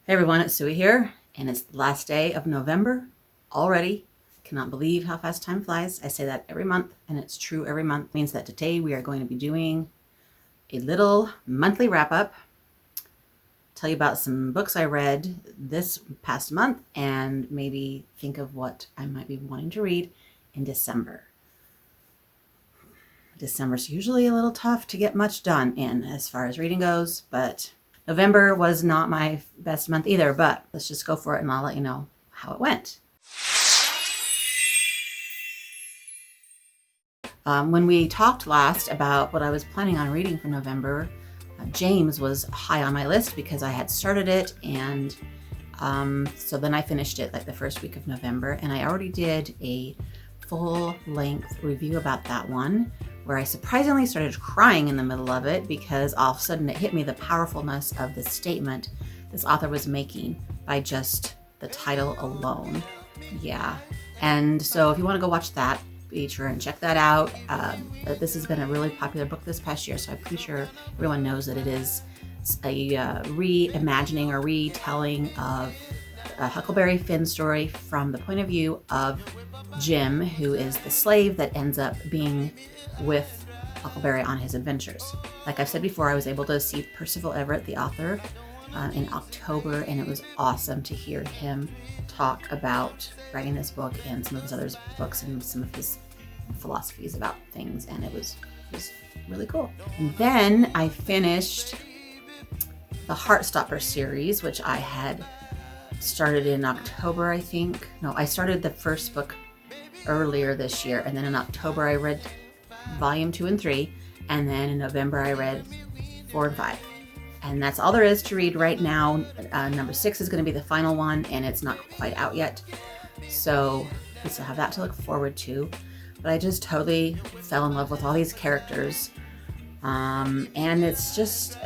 Hey everyone, it's Suey here, and it's the last day of November already. Cannot believe how fast time flies. I say that every month, and it's true every month. It means that today we are going to be doing a little monthly wrap-up, tell you about some books I read this past month, and maybe think of what I might be wanting to read in December. December's usually a little tough to get much done in as far as reading goes, but November was not my best month either, but let's just go for it and I'll let you know how it went. When we talked last about what I was planning on reading for November, James was high on my list because I had started it, and so then I finished it like the first week of November, and I already did a full-length review about that one, where I surprisingly started crying in the middle of it because all of a sudden it hit me the powerfulness of the statement this author was making by just the title alone. Yeah. And so if you want to go watch that, be sure and check that out. This has been a really popular book this past year, so I'm pretty sure everyone knows that it is a reimagining or retelling of a Huckleberry Finn story from the point of view of Jim, who is the slave that ends up being with Huckleberry on his adventures. Like I've said before, I was able to see Percival Everett, the author, in October, and it was awesome to hear him talk about writing this book and some of his other books and some of his philosophies about things, and it was really cool. And then I finished the Heartstopper series, which I had started in October, I think. No, I started the first book earlier this year, and then in October I read volume 2 and 3, and then in November I read 4 and 5. And that's all there is to read right now. Number 6 is going to be the final one, and it's not quite out yet, so we still have that to look forward to. But I just totally fell in love with all these characters, and it's just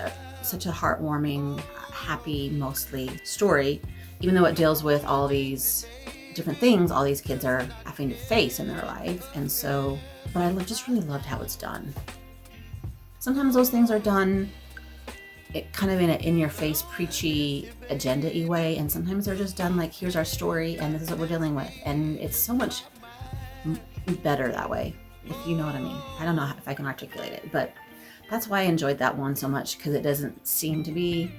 such a heartwarming, happy, mostly story, even though it deals with all these different things all these kids are having to face in their life. And so, but I just really loved how it's done. Sometimes those things are done kind of in an in-your-face, preachy, agenda-y way, and sometimes they're just done like, here's our story and this is what we're dealing with, and it's so much better that way, if you know what I mean. I don't know if I can articulate it, but that's why I enjoyed that one so much, because it doesn't seem to be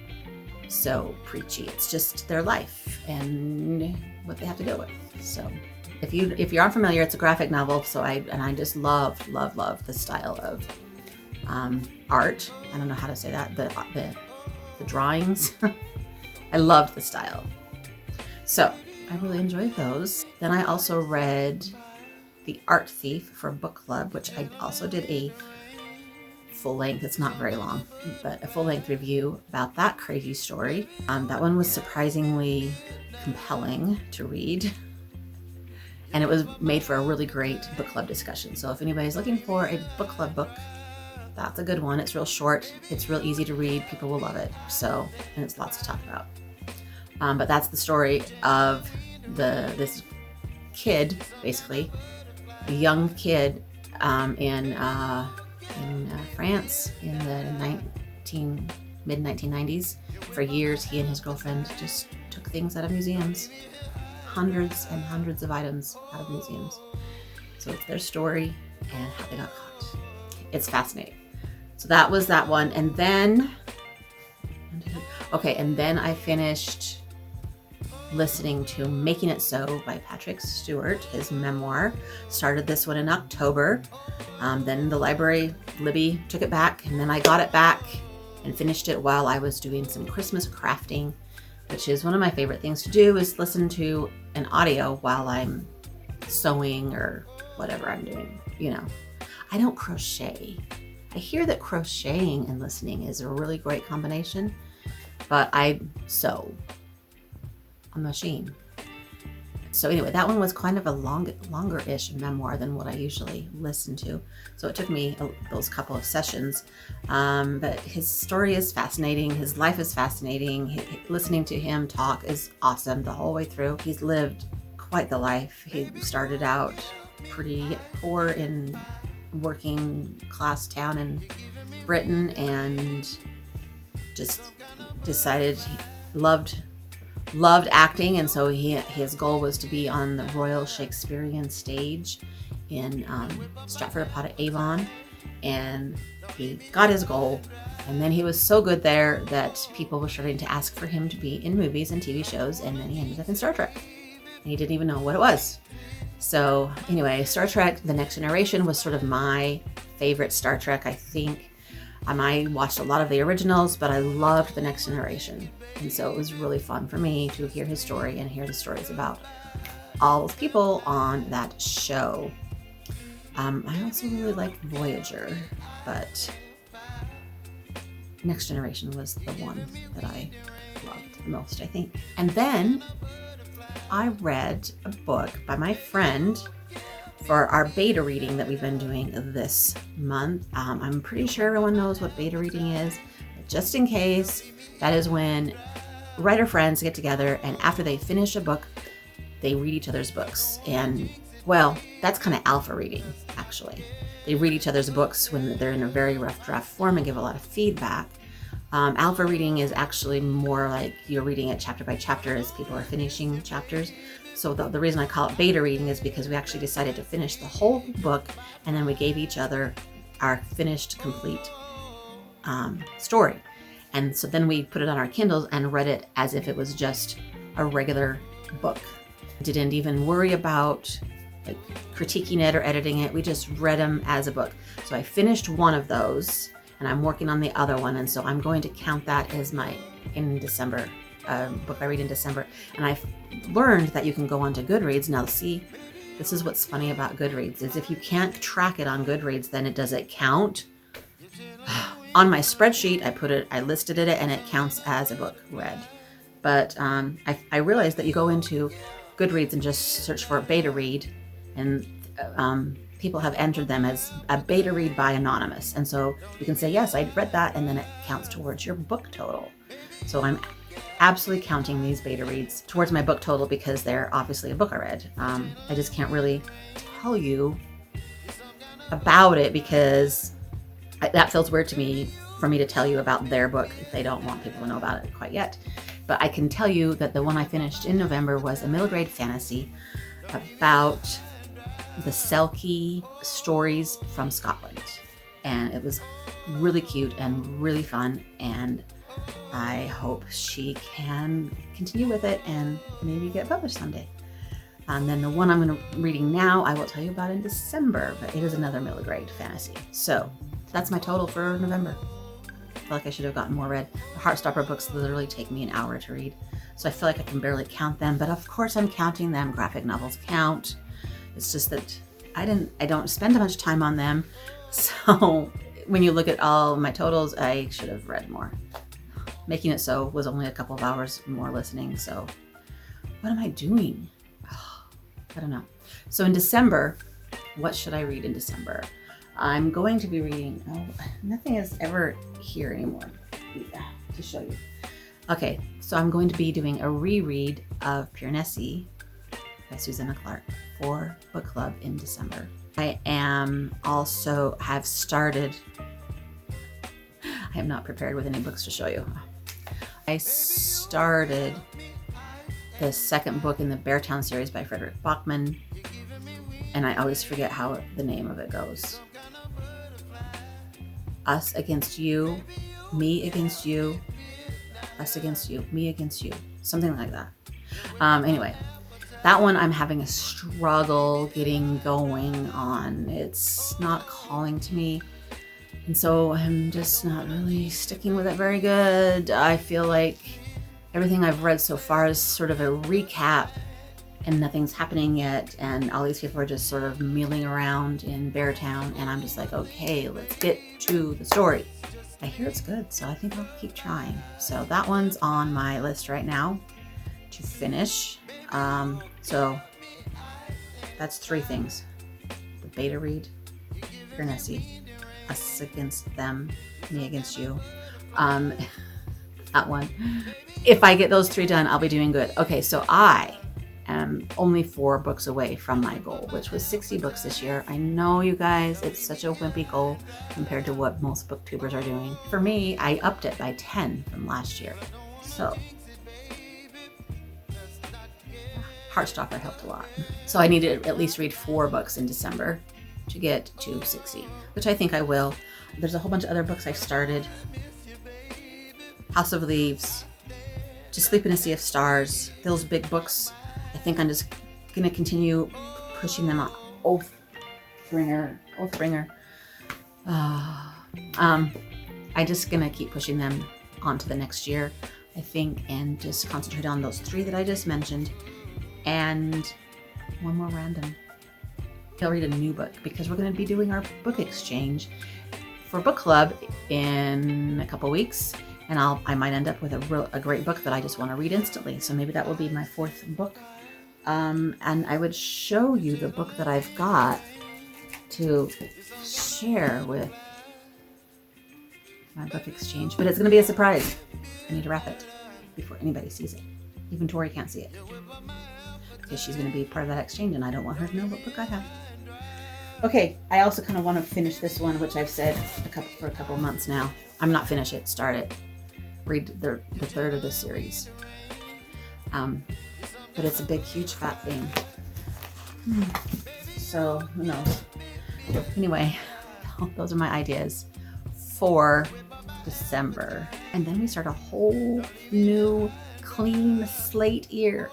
so preachy. It's just their life and what they have to deal with. So if you're unfamiliar, it's a graphic novel. So I just love the style of art. I don't know how to say that. The drawings. I loved the style. So I really enjoyed those. Then I also read The Art Thief for book club, which I also did a full length, it's not very long, but a full length review about that crazy story. That one was surprisingly compelling to read, and it was made for a really great book club discussion. So if anybody's looking for a book club book, that's a good one. It's real short, it's real easy to read, people will love it. So, and it's lots to talk about. But that's the story of this kid, basically, a young kid in France in the mid-1990s. For years, he and his girlfriend just took things out of museums, hundreds and hundreds of items out of museums. So it's their story and how they got caught. It's fascinating. So that was that one. And then, and then I finished listening to Making It So by Patrick Stewart, his memoir. Started this one in October. Then the library, Libby, took it back, and then I got it back and finished it while I was doing some Christmas crafting, which is one of my favorite things to do, is listen to an audio while I'm sewing or whatever I'm doing. You know, I don't crochet. I hear that crocheting and listening is a really great combination, but I sew on the machine. So anyway, that one was kind of a longer-ish memoir than what I usually listen to. So it took me those couple of sessions. But his story is fascinating. His life is fascinating. Listening to him talk is awesome the whole way through. He's lived quite the life. He started out pretty poor in working class town in Britain, and just decided he loved loved acting, and so his goal was to be on the Royal Shakespearean stage in Stratford-upon-Avon, and he got his goal. And then he was so good there that people were starting to ask for him to be in movies and TV shows, and then he ended up in Star Trek. And he didn't even know what it was. So anyway, Star Trek: The Next Generation was sort of my favorite Star Trek, I think. I watched a lot of the originals, but I loved The Next Generation. And so it was really fun for me to hear his story and hear the stories about all those people on that show. I also really liked Voyager, but Next Generation was the one that I loved the most, I think. And then I read a book by my friend for our beta reading that we've been doing this month. I'm pretty sure everyone knows what beta reading is, but just in case, that is when writer friends get together and after they finish a book, they read each other's books. And well, that's kind of alpha reading, actually. They read each other's books when they're in a very rough draft form and give a lot of feedback. Alpha reading is actually more like you're reading it chapter by chapter as people are finishing chapters. So the reason I call it beta reading is because we actually decided to finish the whole book, and then we gave each other our finished, complete story. And so then we put it on our Kindles and read it as if it was just a regular book. Didn't even worry about like critiquing it or editing it. We just read them as a book. So I finished one of those, and I'm working on the other one, and so I'm going to count that as my in December book I read in December. And I've learned that you can go onto Goodreads. Now see, this is what's funny about Goodreads, is if you can't track it on Goodreads, then it doesn't count. On my spreadsheet, I listed it and it counts as a book read. But I realized that you go into Goodreads and just search for beta read, and people have entered them as a beta read by anonymous. And so you can say, yes, I read that, and then it counts towards your book total. So I'm absolutely counting these beta reads towards my book total because they're obviously a book I read. I just can't really tell you about it because that feels weird to me for me to tell you about their book if they don't want people to know about it quite yet. But I can tell you that the one I finished in November was a middle grade fantasy about the Selkie stories from Scotland. And it was really cute and really fun, and I hope she can continue with it and maybe get published someday. And then the one I'm reading now, I will tell you about in December, but it is another middle grade fantasy. So that's my total for November. I feel like I should have gotten more read. The Heartstopper books literally take me an hour to read, so I feel like I can barely count them, but of course I'm counting them. Graphic novels count. It's just that I don't spend much time on them. So when you look at all my totals, I should have read more. Making It So was only a couple of hours more listening. So what am I doing? I don't know. So in December, what should I read in December? I'm going to be reading, nothing is ever here anymore to show you. Okay, so I'm going to be doing a reread of Pure Nessie by Susanna Clark for book club in December. I am also have started, I am not prepared with any books to show you. I started the second book in the Beartown series by Frederick Bachman, and I always forget how the name of it goes. Us against you, me against you, us against you, me against you, something like that. Anyway, that one I'm having a struggle getting going on. It's not calling to me, and so I'm just not really sticking with it very good. I feel like everything I've read so far is sort of a recap, and nothing's happening yet, and all these people are just sort of milling around in Beartown, and I'm just like, okay, let's get to the story. I hear it's good, so I think I'll keep trying. So that one's on my list right now to finish. So that's three things: the beta read, Pure Nessie, us against them, me against you. That one. If I get those three done, I'll be doing good. Okay, so I am only 4 books away from my goal, which was 60 books this year. I know, you guys, it's such a wimpy goal compared to what most booktubers are doing. For me, I upped it by 10 from last year. So Heartstopper helped a lot. So I need to at least read 4 books in December to get to 60, which I think I will. There's a whole bunch of other books I started. House of Leaves, To Sleep in a Sea of Stars, those big books. I think I'm just going to continue pushing them on. Oathbringer. I'm just going to keep pushing them on to the next year, I think, and just concentrate on those 3 that I just mentioned. And one more random. I'll read a new book because we're going to be doing our book exchange for book club in a couple weeks. And I might end up with a great book that I just want to read instantly. So maybe that will be my 4th book. And I would show you the book that I've got to share with my book exchange. But it's going to be a surprise. I need to wrap it before anybody sees it. Even Tori can't see it. Because she's going to be part of that exchange and I don't want her to know what book I have. Okay, I also kind of want to finish this one, which I've said for a couple of months now. I'm not finish it, start it. Read the 3rd of this series. But it's a big, huge, fat thing. So, who knows? Anyway, those are my ideas for December. And then we start a whole new, clean slate year.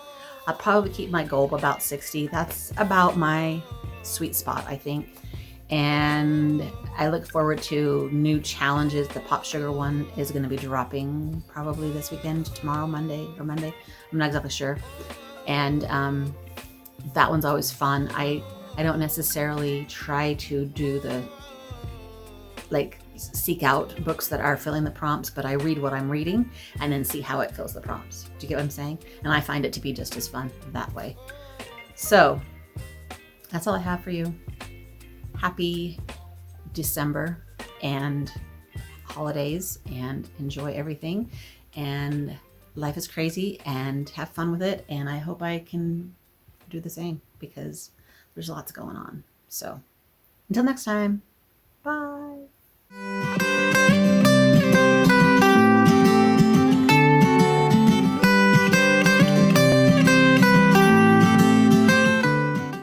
I'll probably keep my goal about 60. That's about my sweet spot, I think. And I look forward to new challenges. The Pop Sugar one is going to be dropping probably this weekend, tomorrow, Monday. I'm not exactly sure. And that one's always fun. I don't necessarily try to do seek out books that are filling the prompts, but I read what I'm reading and then see how it fills the prompts. Do you get what I'm saying? And I find it to be just as fun that way. So that's all I have for you. Happy December and holidays, and enjoy everything. And life is crazy, and have fun with it. And I hope I can do the same because there's lots going on. So until next time, bye.